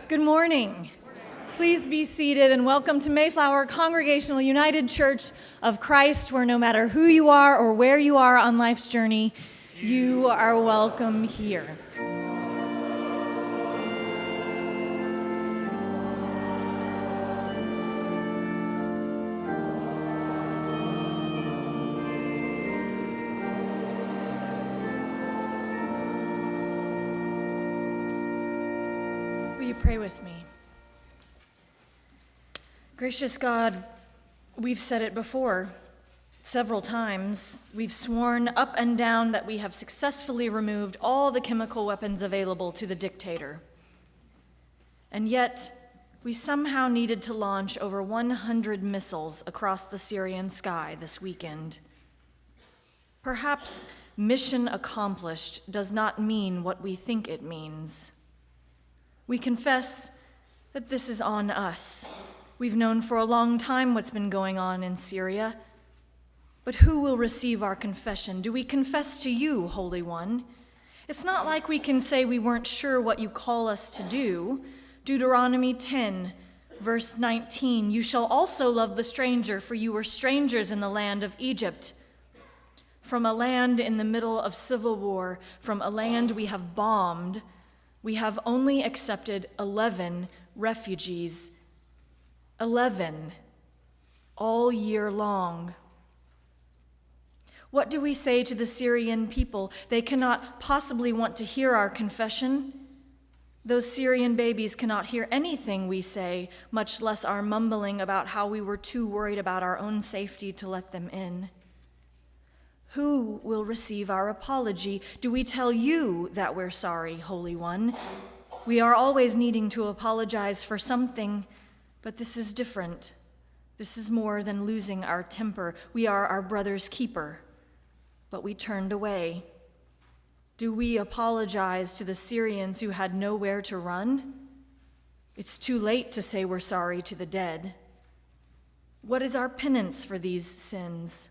Good morning. Please be seated and welcome to Mayflower Congregational United Church of Christ, where no matter who you are or where you are on life's journey, you are welcome here. Will you pray with me? Gracious God, we've said it before several times. We've sworn up and down that we have successfully removed all the chemical weapons available to the dictator. And yet, we somehow needed to launch over 100 missiles across the Syrian sky this weekend. Perhaps mission accomplished does not mean what we think it means. We confess that this is on us. We've known for a long time what's been going on in Syria. But who will receive our confession? Do we confess to you, Holy One? It's not like we can say we weren't sure what you call us to do. Deuteronomy 10, verse 19, you shall also love the stranger, for you were strangers in the land of Egypt. From a land in the middle of civil war, from a land we have bombed, we have only accepted 11 refugees. 11, all year long. What do we say to the Syrian people? They cannot possibly want to hear our confession. Those Syrian babies cannot hear anything we say, much less our mumbling about how we were too worried about our own safety to let them in. Who will receive our apology? Do we tell you that we're sorry, Holy One? We are always needing to apologize for something, but this is different. This is more than losing our temper. We are our brother's keeper, but we turned away. Do we apologize to the Syrians who had nowhere to run? It's too late to say we're sorry to the dead. What is our penance for these sins?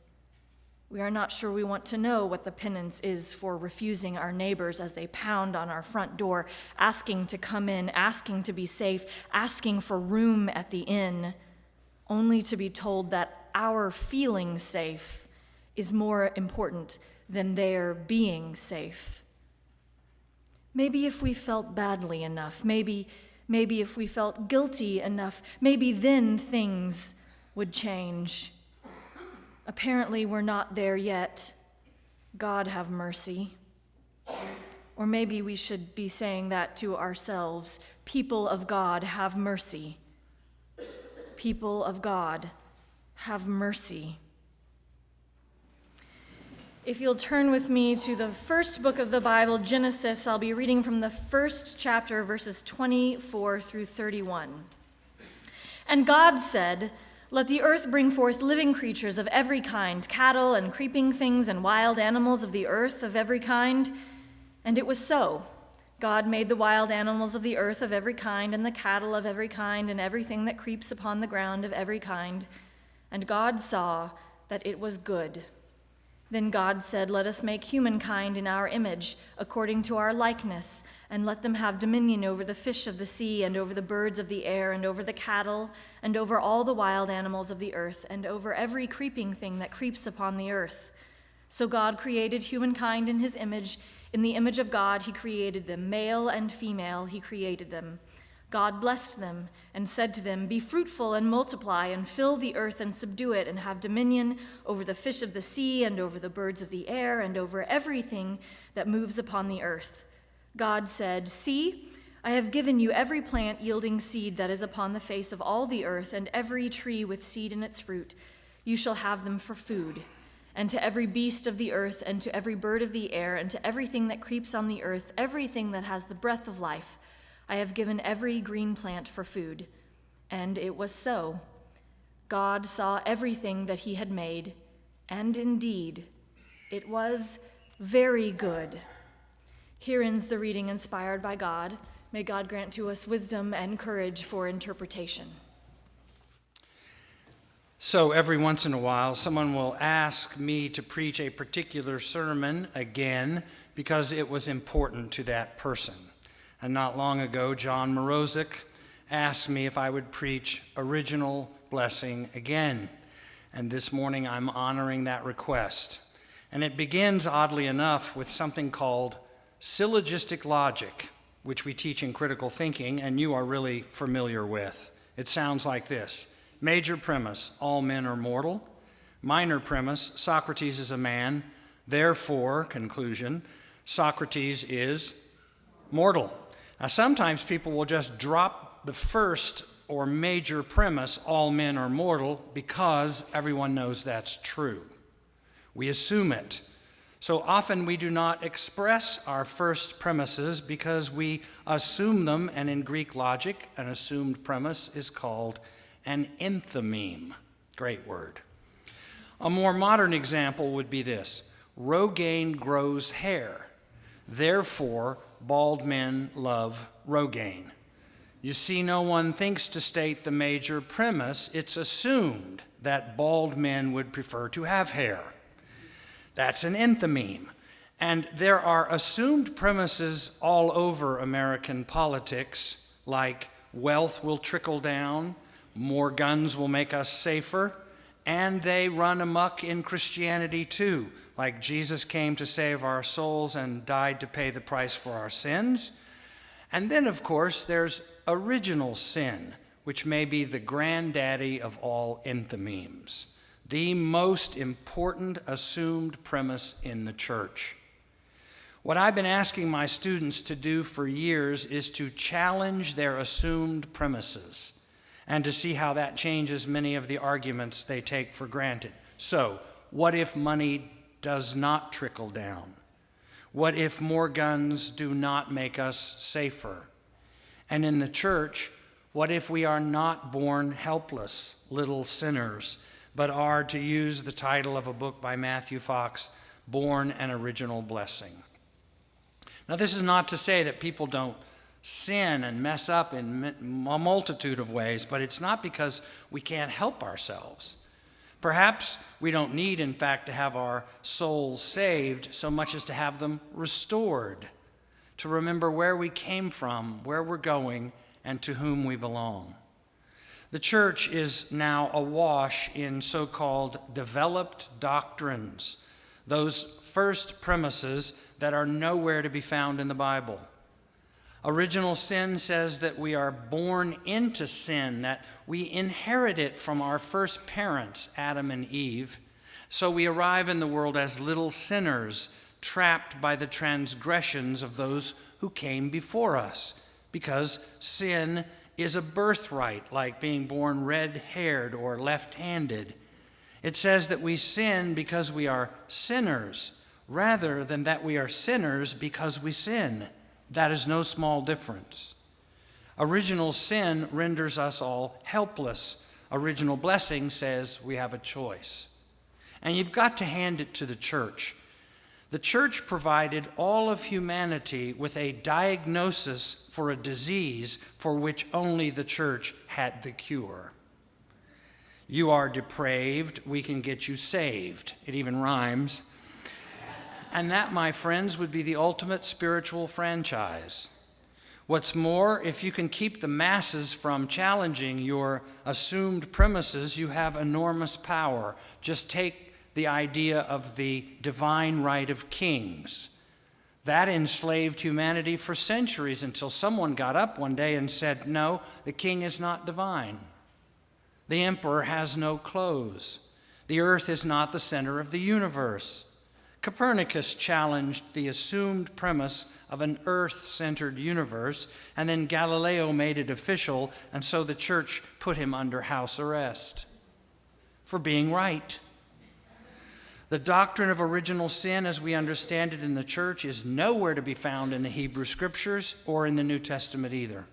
We are not sure we want to know what the penance is for refusing our neighbors as they pound on our front door, asking to come in, asking to be safe, asking for room at the inn, only to be told that our feeling safe is more important than their being safe. Maybe if we felt badly enough, maybe if we felt guilty enough, maybe then things would change. Apparently, we're not there yet. God have mercy. Or maybe we should be saying that to ourselves. People of God, have mercy. People of God, have mercy. If you'll turn with me to the first book of the Bible, Genesis, I'll be reading from the first chapter, verses 24 through 31. And God said, let the earth bring forth living creatures of every kind, cattle and creeping things and wild animals of the earth of every kind. And it was so. God made the wild animals of the earth of every kind, and the cattle of every kind, and everything that creeps upon the ground of every kind. And God saw that it was good. Then God said, let us make humankind in our image, according to our likeness, and let them have dominion over the fish of the sea, and over the birds of the air, and over the cattle, and over all the wild animals of the earth, and over every creeping thing that creeps upon the earth. So God created humankind in his image. In the image of God he created them, male and female he created them. God blessed them and said to them, be fruitful and multiply, and fill the earth and subdue it, and have dominion over the fish of the sea, and over the birds of the air, and over everything that moves upon the earth. God said, see, I have given you every plant yielding seed that is upon the face of all the earth, and every tree with seed in its fruit. You shall have them for food. And to every beast of the earth, and to every bird of the air, and to everything that creeps on the earth, everything that has the breath of life, I have given every green plant for food. And it was so. God saw everything that he had made, and indeed, it was very good. Here ends the reading inspired by God. May God grant to us wisdom and courage for interpretation. So every once in a while, someone will ask me to preach a particular sermon again because it was important to that person. And not long ago, John Morozic asked me if I would preach original blessing again. And this morning I'm honoring that request. And it begins, oddly enough, with something called syllogistic logic, which we teach in critical thinking, and you are really familiar with. It sounds like this. Major premise, all men are mortal. Minor premise, Socrates is a man. Therefore, conclusion, Socrates is mortal. Now, sometimes people will just drop the first or major premise, all men are mortal, because everyone knows that's true. We assume it. So often we do not express our first premises because we assume them, and in Greek logic, an assumed premise is called an enthymeme. Great word. A more modern example would be this. Rogaine grows hair. Therefore, bald men love Rogaine. You see, no one thinks to state the major premise. It's assumed that bald men would prefer to have hair. That's an enthymeme. And there are assumed premises all over American politics, like wealth will trickle down, more guns will make us safer, and they run amok in Christianity too, like Jesus came to save our souls and died to pay the price for our sins. And then, of course, there's original sin, which may be the granddaddy of all enthymemes, the most important assumed premise in the church. What I've been asking my students to do for years is to challenge their assumed premises and to see how that changes many of the arguments they take for granted. So, what if money does not trickle down? What if more guns do not make us safer? And in the church, what if we are not born helpless little sinners, but are, to use the title of a book by Matthew Fox, born an original blessing? Now, this is not to say that people don't sin and mess up in a multitude of ways, but it's not because we can't help ourselves. Perhaps we don't need, in fact, to have our souls saved so much as to have them restored, to remember where we came from, where we're going, and to whom we belong. The church is now awash in so-called developed doctrines, those first premises that are nowhere to be found in the Bible. Original sin says that we are born into sin, that we inherit it from our first parents, Adam and Eve. So we arrive in the world as little sinners, trapped by the transgressions of those who came before us, because sin is a birthright, like being born red-haired or left-handed. It says that we sin because we are sinners, rather than that we are sinners because we sin. That is no small difference. Original sin renders us all helpless. Original blessing says we have a choice. And you've got to hand it to the church. The church provided all of humanity with a diagnosis for a disease for which only the church had the cure. You are depraved, we can get you saved. It even rhymes. And that, my friends, would be the ultimate spiritual franchise. What's more, if you can keep the masses from challenging your assumed premises, you have enormous power. Just take the idea of the divine right of kings. That enslaved humanity for centuries until someone got up one day and said, no, the king is not divine. The emperor has no clothes. The earth is not the center of the universe. Copernicus challenged the assumed premise of an earth-centered universe, and then Galileo made it official, and so the church put him under house arrest for being right. The doctrine of original sin, as we understand it in the church, is nowhere to be found in the Hebrew Scriptures or in the New Testament either.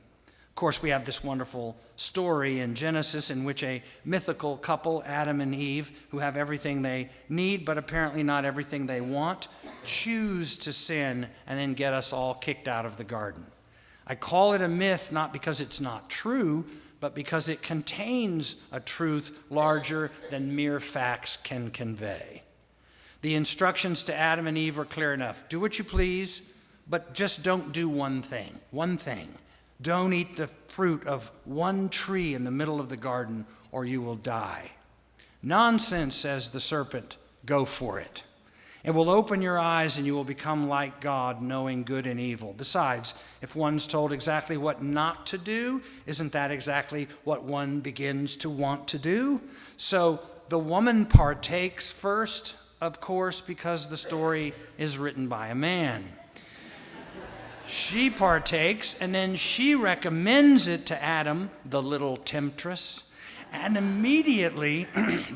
Of course, we have this wonderful story in Genesis in which a mythical couple, Adam and Eve, who have everything they need but apparently not everything they want, choose to sin and then get us all kicked out of the garden. I call it a myth not because it's not true, but because it contains a truth larger than mere facts can convey. The instructions to Adam and Eve are clear enough. Do what you please, but just don't do one thing. One thing. Don't eat the fruit of one tree in the middle of the garden, or you will die. Nonsense, says the serpent. Go for it. It will open your eyes and you will become like God, knowing good and evil. Besides, if one's told exactly what not to do, isn't that exactly what one begins to want to do? So the woman partakes first, of course, because the story is written by a man. She partakes, and then she recommends it to Adam, the little temptress. And immediately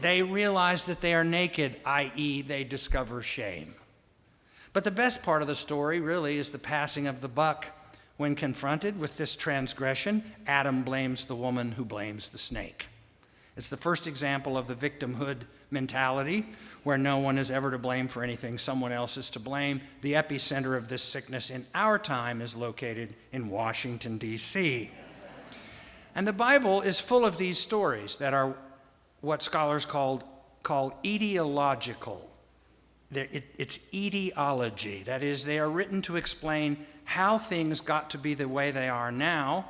they realize that they are naked, i.e., they discover shame. But the best part of the story really is the passing of the buck. When confronted with this transgression, Adam blames the woman who blames the snake. It's the first example of the victimhood mentality, where no one is ever to blame for anything, someone else is to blame. The epicenter of this sickness in our time is located in Washington, D.C. And the Bible is full of these stories that are what scholars call etiological. It's etiology. That is, they are written to explain how things got to be the way they are now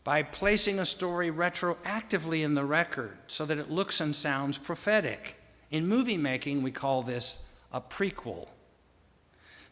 by placing a story retroactively in the record so that it looks and sounds prophetic. In movie making, we call this a prequel.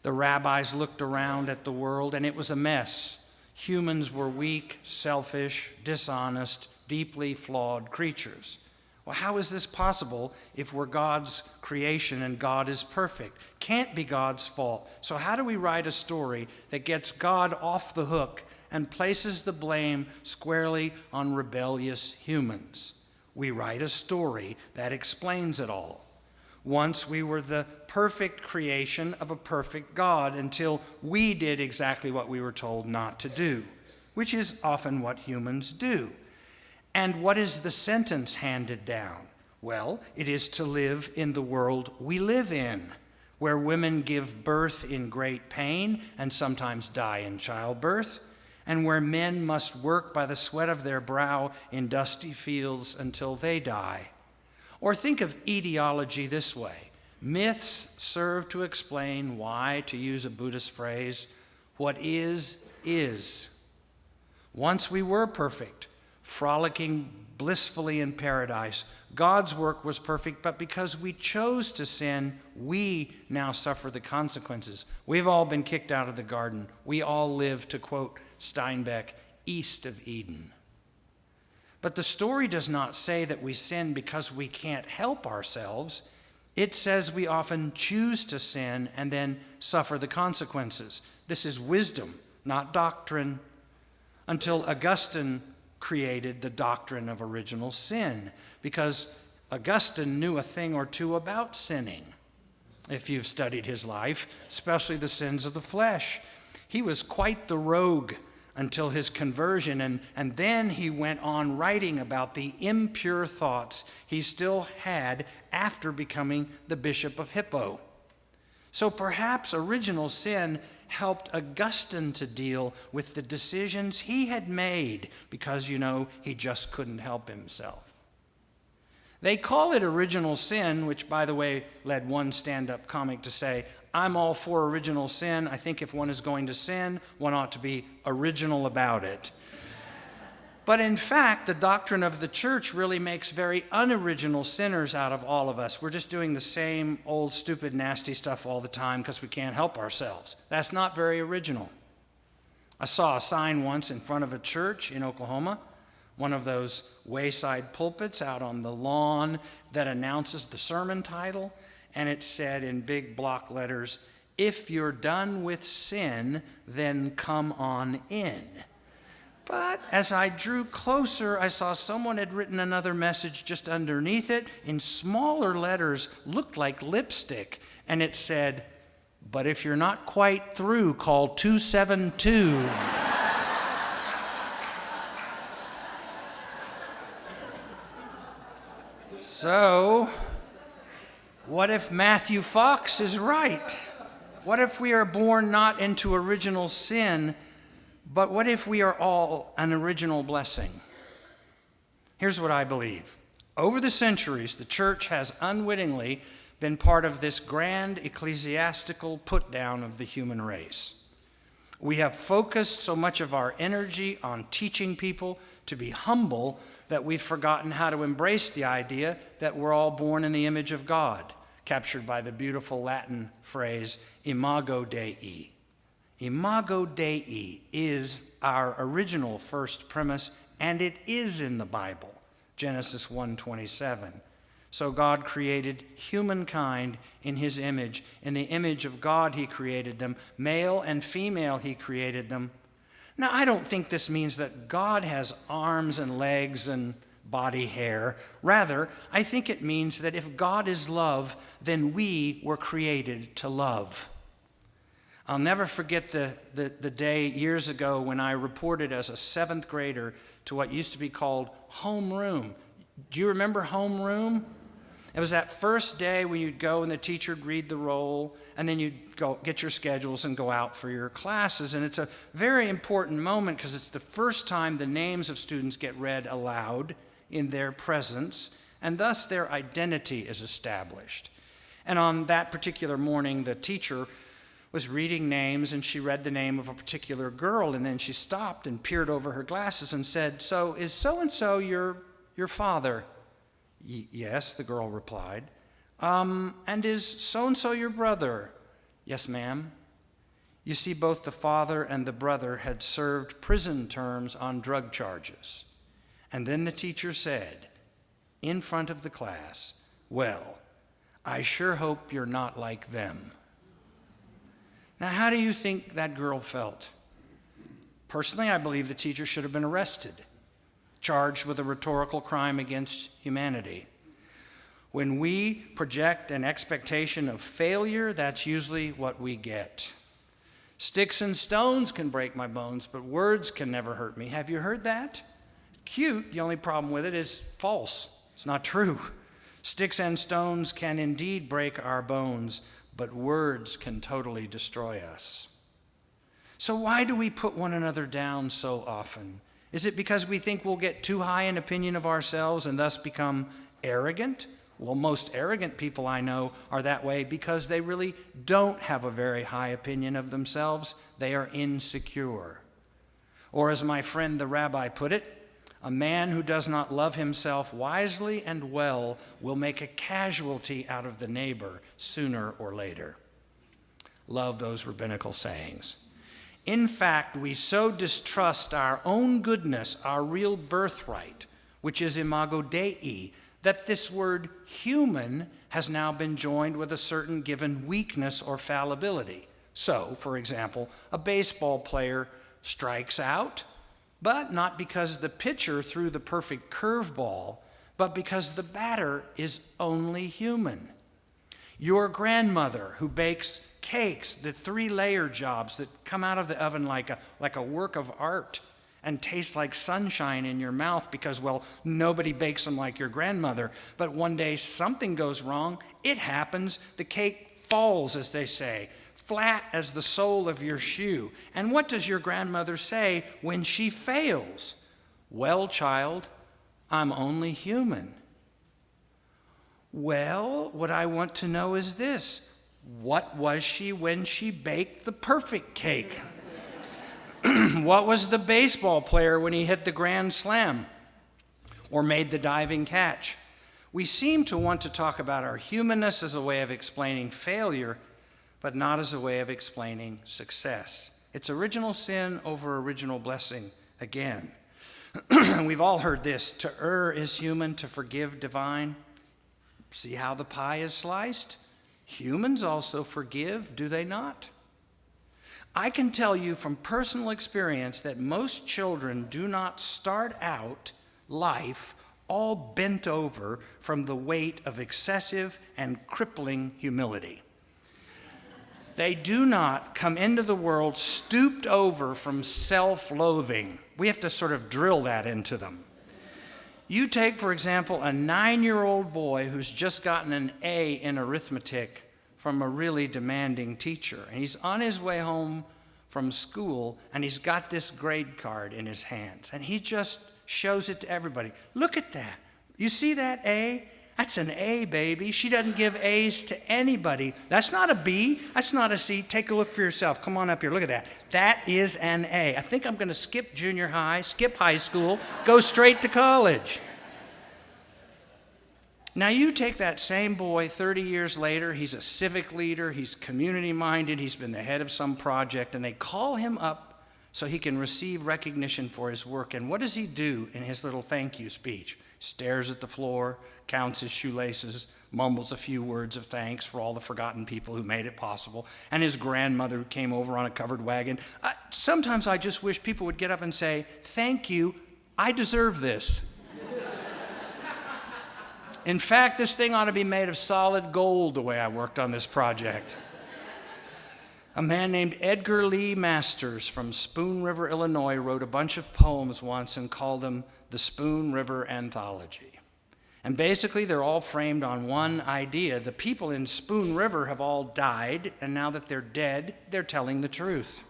The rabbis looked around at the world and it was a mess. Humans were weak, selfish, dishonest, deeply flawed creatures. Well, how is this possible if we're God's creation and God is perfect? Can't be God's fault. So how do we write a story that gets God off the hook and places the blame squarely on rebellious humans? We write a story that explains it all. Once we were the perfect creation of a perfect God until we did exactly what we were told not to do, which is often what humans do. And what is the sentence handed down? Well, it is to live in the world we live in, where women give birth in great pain and sometimes die in childbirth, and where men must work by the sweat of their brow in dusty fields until they die. Or think of etiology this way. Myths serve to explain why, to use a Buddhist phrase, what is. Once we were perfect, frolicking blissfully in paradise. God's work was perfect, but because we chose to sin, we now suffer the consequences. We've all been kicked out of the garden. We all live, to quote Steinbeck, east of Eden. But the story does not say that we sin because we can't help ourselves. It says we often choose to sin and then suffer the consequences. This is wisdom, not doctrine, until Augustine created the doctrine of original sin, because Augustine knew a thing or two about sinning. If you've studied his life, especially the sins of the flesh. He was quite the rogue until his conversion, and then he went on writing about the impure thoughts he still had after becoming the Bishop of Hippo. So perhaps original sin helped Augustine to deal with the decisions he had made because, he just couldn't help himself. They call it original sin, which, by the way, led one stand-up comic to say, I'm all for original sin. I think if one is going to sin, one ought to be original about it. But in fact, the doctrine of the church really makes very unoriginal sinners out of all of us. We're just doing the same old, stupid, nasty stuff all the time because we can't help ourselves. That's not very original. I saw a sign once in front of a church in Oklahoma, one of those wayside pulpits out on the lawn that announces the sermon title, and it said in big block letters, "If you're done with sin, then come on in." But as I drew closer, I saw someone had written another message just underneath it in smaller letters, looked like lipstick, and it said, "But if you're not quite through, call 272. So, what if Matthew Fox is right? What if we are born not into original sin, but what if we are all an original blessing? Here's what I believe. Over the centuries, the church has unwittingly been part of this grand ecclesiastical put-down of the human race. We have focused so much of our energy on teaching people to be humble that we've forgotten how to embrace the idea that we're all born in the image of God, captured by the beautiful Latin phrase, imago Dei. Imago Dei is our original first premise, and it is in the Bible, Genesis 1:27. So God created humankind in his image. In the image of God he created them. Male and female he created them. Now, I don't think this means that God has arms and legs and body hair. Rather, I think it means that if God is love, then we were created to love. I'll never forget the day years ago when I reported as a 7th grader to what used to be called homeroom. Do you remember homeroom? It was that first day when you'd go and the teacher would read the roll, and then you'd go get your schedules and go out for your classes. And it's a very important moment because it's the first time the names of students get read aloud in their presence, and thus their identity is established. And on that particular morning, the teacher was reading names, and she read the name of a particular girl, and then she stopped and peered over her glasses and said, "So is so-and-so your father?" "Yes," the girl replied. "And is so-and-so your brother?" "Yes, ma'am." You see, both the father and the brother had served prison terms on drug charges. And then the teacher said, in front of the class, "Well, I sure hope you're not like them." Now, how do you think that girl felt? Personally, I believe the teacher should have been arrested, charged with a rhetorical crime against humanity. When we project an expectation of failure, that's usually what we get. Sticks and stones can break my bones, but words can never hurt me. Have you heard that? Cute, the only problem with it is false. It's not true. Sticks and stones can indeed break our bones, but words can totally destroy us. So why do we put one another down so often? Is it because we think we'll get too high an opinion of ourselves and thus become arrogant? Well, most arrogant people I know are that way because they really don't have a very high opinion of themselves. They are insecure. Or as my friend the rabbi put it, a man who does not love himself wisely and well will make a casualty out of the neighbor sooner or later. Love those rabbinical sayings. In fact, we so distrust our own goodness, our real birthright, which is imago Dei, that this word human has now been joined with a certain given weakness or fallibility. So, for example, a baseball player strikes out, but not because the pitcher threw the perfect curveball, but because the batter is only human. Your grandmother who bakes cakes, the 3-layer jobs that come out of the oven like a work of art and taste like sunshine in your mouth because, well, nobody bakes them like your grandmother. But one day something goes wrong. It happens. The cake falls, as they say, flat as the sole of your shoe. And what does your grandmother say when she fails? "Well, child, I'm only human." Well, what I want to know is this. What was she when she baked the perfect cake? What was the baseball player when he hit the grand slam or made the diving catch? We seem to want to talk about our humanness as a way of explaining failure, but not as a way of explaining success. It's original sin over original blessing again. We've all heard this: to err is human, to forgive divine. See how the pie is sliced? Humans also forgive, do they not? I can tell you from personal experience that most children do not start out life all bent over from the weight of excessive and crippling humility. They do not come into the world stooped over from self-loathing. We have to sort of drill that into them. You take, for example, a 9-year-old boy who's just gotten an A in arithmetic from a really demanding teacher, and he's on his way home from school, and he's got this grade card in his hands, and he just shows it to everybody. Look at that. You see that A? That's an A, baby. She doesn't give A's to anybody. That's not a B. That's not a C. Take a look for yourself. Come on up here. Look at that. That is an A. I think I'm going to skip junior high, skip high school, go straight to college. Now you take that same boy 30 years later, he's a civic leader, he's community-minded, he's been the head of some project, and they call him up so he can receive recognition for his work. And what does he do in his little thank you speech? Stares at the floor, counts his shoelaces, mumbles a few words of thanks for all the forgotten people who made it possible, and his grandmother who came over on a covered wagon. Sometimes I just wish people would get up and say, "Thank you, I deserve this." In fact, this thing ought to be made of solid gold the way I worked on this project. A man named Edgar Lee Masters from Spoon River, Illinois, wrote a bunch of poems once and called them the Spoon River Anthology. And basically, they're all framed on one idea. The people in Spoon River have all died, and now that they're dead, they're telling the truth.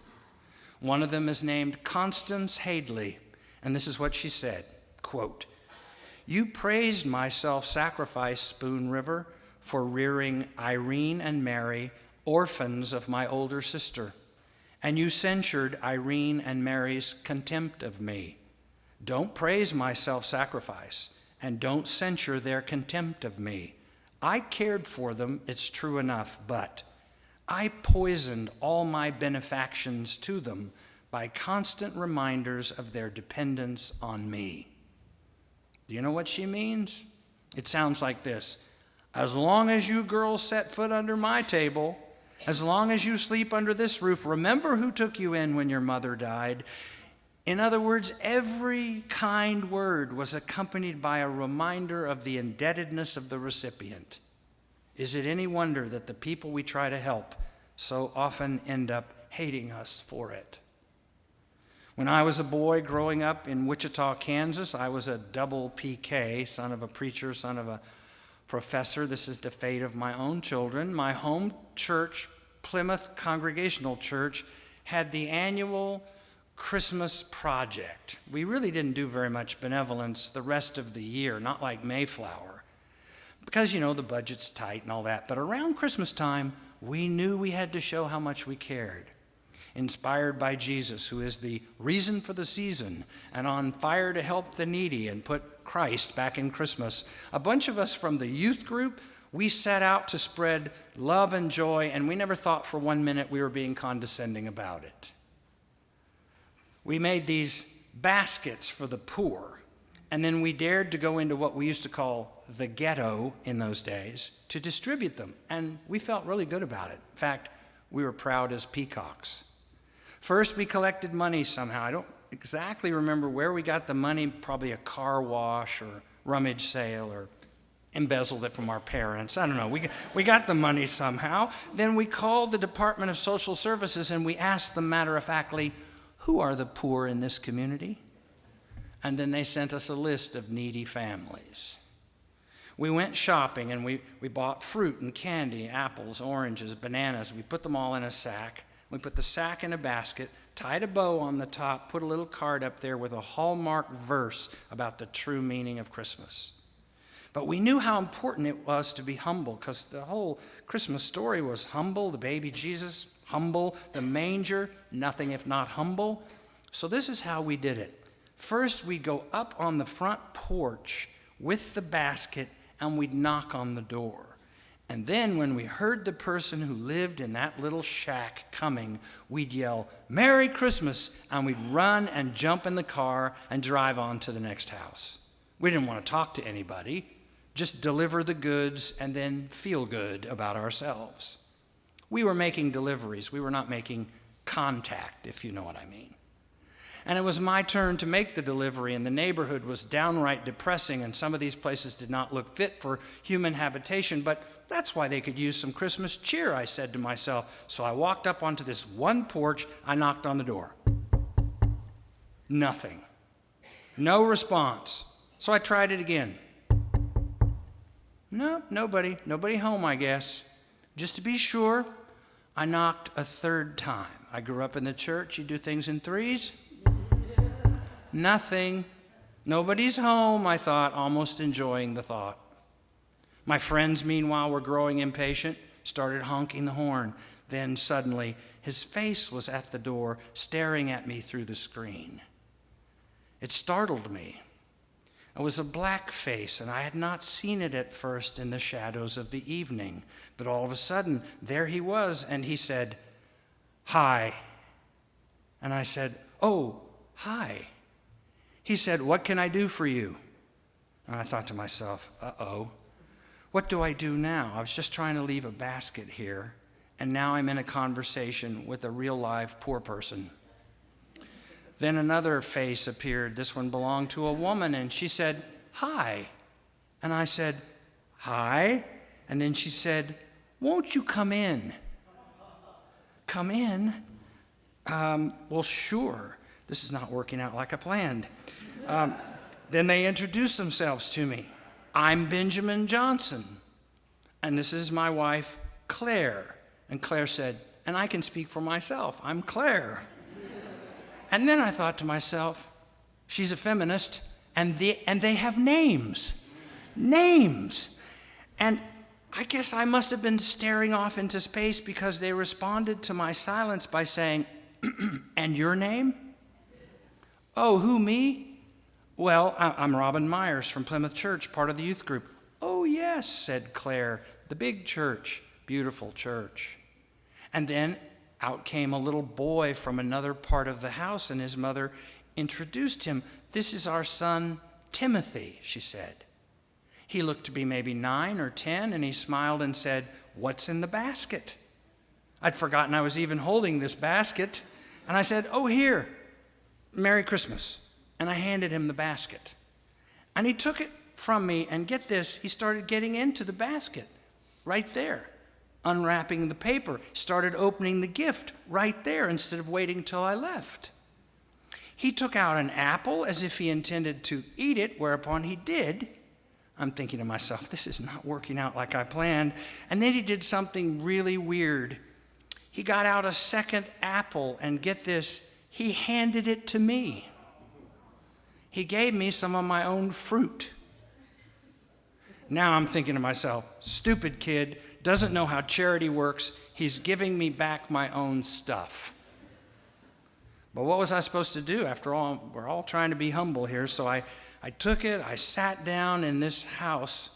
One of them is named Constance Hadley, and this is what she said, quote, "You praised my self-sacrifice, Spoon River, for rearing Irene and Mary, orphans of my older sister, and you censured Irene and Mary's contempt of me. Don't praise my self-sacrifice, and don't censure their contempt of me. I cared for them, it's true enough, but I poisoned all my benefactions to them by constant reminders of their dependence on me." Do you know what she means? It sounds like this: as long as you girls set foot under my table, as long as you sleep under this roof, remember who took you in when your mother died. In other words, every kind word was accompanied by a reminder of the indebtedness of the recipient. Is it any wonder that the people we try to help so often end up hating us for it? When I was a boy growing up in Wichita, Kansas, I was a double PK, son of a preacher, son of a professor. This is the fate of my own children. My home church, Plymouth Congregational Church, had the annual Christmas project. We really didn't do very much benevolence the rest of the year, not like Mayflower, because, you know, the budget's tight and all that. But around Christmas time, we knew we had to show how much we cared. Inspired by Jesus, who is the reason for the season, and on fire to help the needy and put Christ back in Christmas, a bunch of us from the youth group, we set out to spread love and joy, and we never thought for 1 minute we were being condescending about it. We made these baskets for the poor, and then we dared to go into what we used to call the ghetto in those days to distribute them, and we felt really good about it. In fact, we were proud as peacocks. First, we collected money somehow. I don't exactly remember where we got the money, probably a car wash or rummage sale, or embezzled it from our parents. I don't know. We got the money somehow. Then we called the Department of Social Services and we asked them matter-of-factly, "Who are the poor in this community?" And then they sent us a list of needy families. We went shopping and we bought fruit and candy, apples, oranges, bananas. We put them all in a sack. We put the sack in a basket, tied a bow on the top, put a little card up there with a hallmark verse about the true meaning of Christmas. But we knew how important it was to be humble, because the whole Christmas story was humble, the baby Jesus, humble, the manger, nothing if not humble. So this is how we did it. First, we'd go up on the front porch with the basket and we'd knock on the door. And then when we heard the person who lived in that little shack coming, we'd yell, "Merry Christmas," and we'd run and jump in the car and drive on to the next house. We didn't want to talk to anybody, just deliver the goods and then feel good about ourselves. We were making deliveries. We were not making contact, if you know what I mean. And it was my turn to make the delivery, and the neighborhood was downright depressing, and some of these places did not look fit for human habitation, but that's why they could use some Christmas cheer, I said to myself. So I walked up onto this one porch, I knocked on the door. Nothing. No response. So I tried it again. No, nobody home, I guess. Just to be sure, I knocked a third time. I grew up in the church, you do things in threes. Nothing. Nobody's home, I thought, almost enjoying the thought. My friends, meanwhile, were growing impatient, started honking the horn. Then suddenly, his face was at the door, staring at me through the screen. It startled me. It was a black face, and I had not seen it at first in the shadows of the evening. But all of a sudden, there he was, and he said, "Hi." And I said, "Oh, hi." He said, "What can I do for you?" And I thought to myself, uh-oh, what do I do now? I was just trying to leave a basket here, and now I'm in a conversation with a real live poor person. Then another face appeared. This one belonged to a woman, and she said, "Hi." And I said, "Hi." And then she said, "Won't you come in?" Come in? Well, sure. This is not working out like I planned. Then they introduced themselves to me. "I'm Benjamin Johnson, and this is my wife, Claire." And Claire said, "And I can speak for myself. I'm Claire." And then I thought to myself, she's a feminist, and they have names. Names. And I guess I must have been staring off into space because they responded to my silence by saying, "And your name?" "Oh, who, me?" "Well, I'm Robin Meyers from Plymouth Church, part of the youth group." "Oh, yes," said Claire, "the big church, beautiful church." And then out came a little boy from another part of the house, and his mother introduced him. "This is our son, Timothy," she said. He looked to be maybe 9 or 10, and he smiled and said, "What's in the basket?" I'd forgotten I was even holding this basket, and I said, "Oh, here, Merry Christmas." And I handed him the basket. And he took it from me, and get this, he started getting into the basket right there, unwrapping the paper, started opening the gift right there instead of waiting till I left. He took out an apple as if he intended to eat it, whereupon he did. I'm thinking to myself, this is not working out like I planned. And then he did something really weird. He got out a second apple, and get this, he handed it to me. He gave me some of my own fruit. Now I'm thinking to myself, stupid kid, doesn't know how charity works. He's giving me back my own stuff. But what was I supposed to do? After all, we're all trying to be humble here. So I took it, I sat down in this house.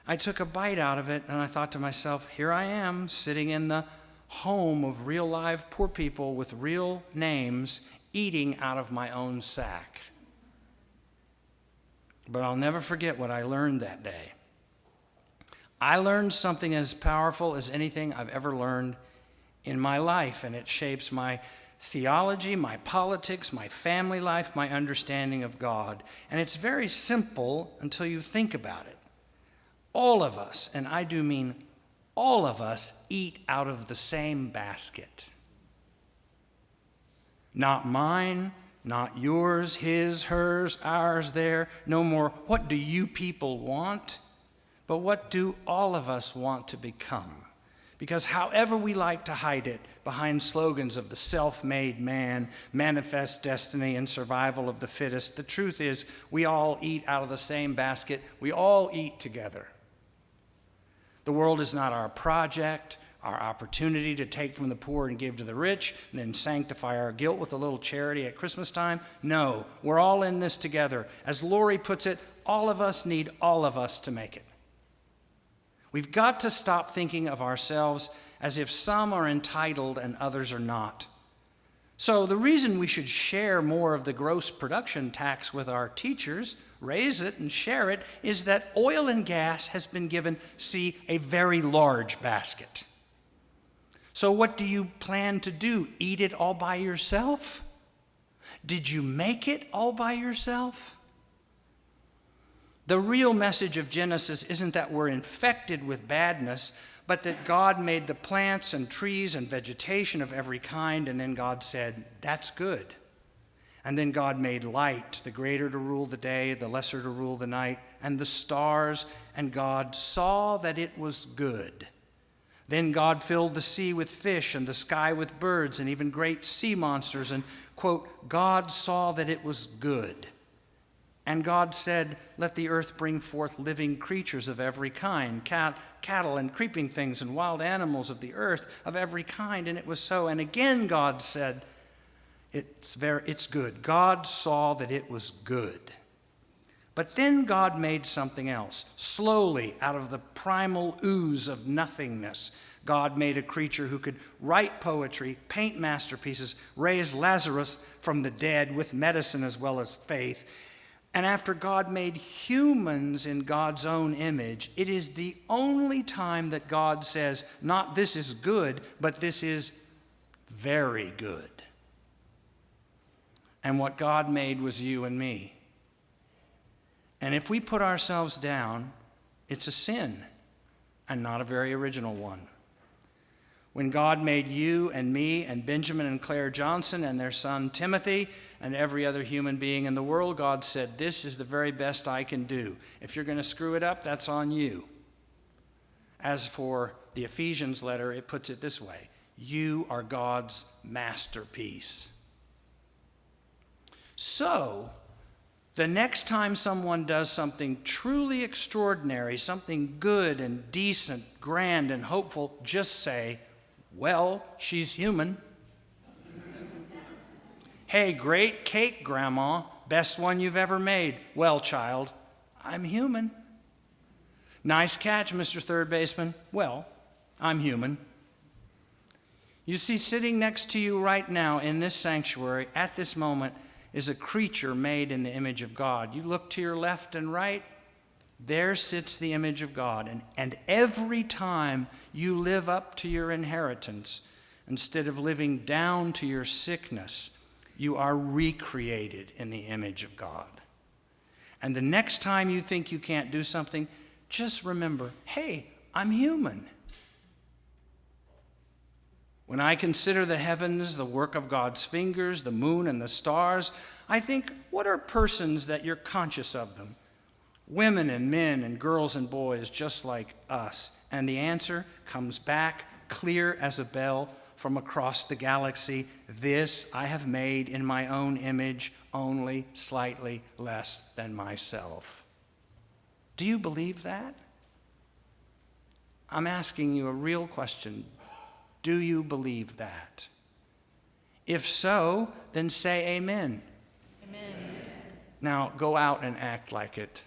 I took a bite out of it, and I thought to myself, here I am, sitting in the home of real live poor people with real names, eating out of my own sack. But I'll never forget what I learned that day. I learned something as powerful as anything I've ever learned in my life, and it shapes my theology, my politics, my family life, my understanding of God. And it's very simple until you think about it. All of us, and I do mean all of us, eat out of the same basket. Not mine, not yours, his, hers, ours, there. No more, what do you people want? But what do all of us want to become? Because however we like to hide it behind slogans of the self-made man, manifest destiny, and survival of the fittest, the truth is we all eat out of the same basket. We all eat together. The world is not our project, our opportunity to take from the poor and give to the rich, and then sanctify our guilt with a little charity at Christmas time. No, we're all in this together. As Lori puts it, all of us need all of us to make it. We've got to stop thinking of ourselves as if some are entitled and others are not. So the reason we should share more of the gross production tax with our teachers, raise it and share it, is that oil and gas has been given, see, a very large basket. So what do you plan to do? Eat it all by yourself? Did you make it all by yourself? The real message of Genesis isn't that we're infected with badness, but that God made the plants and trees and vegetation of every kind, and then God said, that's good. And then God made light, the greater to rule the day, the lesser to rule the night, and the stars, and God saw that it was good. Then God filled the sea with fish and the sky with birds and even great sea monsters, and, quote, God saw that it was good. And God said, let the earth bring forth living creatures of every kind, cattle and creeping things and wild animals of the earth of every kind. And it was so. And again God said, it's good. God saw that it was good. But then God made something else. Slowly, out of the primal ooze of nothingness, God made a creature who could write poetry, paint masterpieces, raise Lazarus from the dead with medicine as well as faith. And after God made humans in God's own image, it is the only time that God says, not this is good, but this is very good. And what God made was you and me. And if we put ourselves down, it's a sin, and not a very original one. When God made you and me and Benjamin and Claire Johnson and their son Timothy and every other human being in the world, God said, this is the very best I can do. If you're going to screw it up, that's on you. As for the Ephesians letter, it puts it this way: you are God's masterpiece. So, the next time someone does something truly extraordinary, something good and decent, grand and hopeful, just say, well, she's human. Hey, great cake, Grandma. Best one you've ever made. Well, child, I'm human. Nice catch, Mr. Third Baseman. Well, I'm human. You see, sitting next to you right now in this sanctuary at this moment is a creature made in the image of God. You look to your left and right, there sits the image of God. And every time you live up to your inheritance, instead of living down to your sickness, you are recreated in the image of God. And the next time you think you can't do something, just remember, hey, I'm human. When I consider the heavens, the work of God's fingers, the moon and the stars, I think, what are persons that you're conscious of them? Women and men and girls and boys just like us. And the answer comes back clear as a bell from across the galaxy. This I have made in my own image, only slightly less than myself. Do you believe that? I'm asking you a real question. Do you believe that? If so, then say amen. Amen. Now go out and act like it.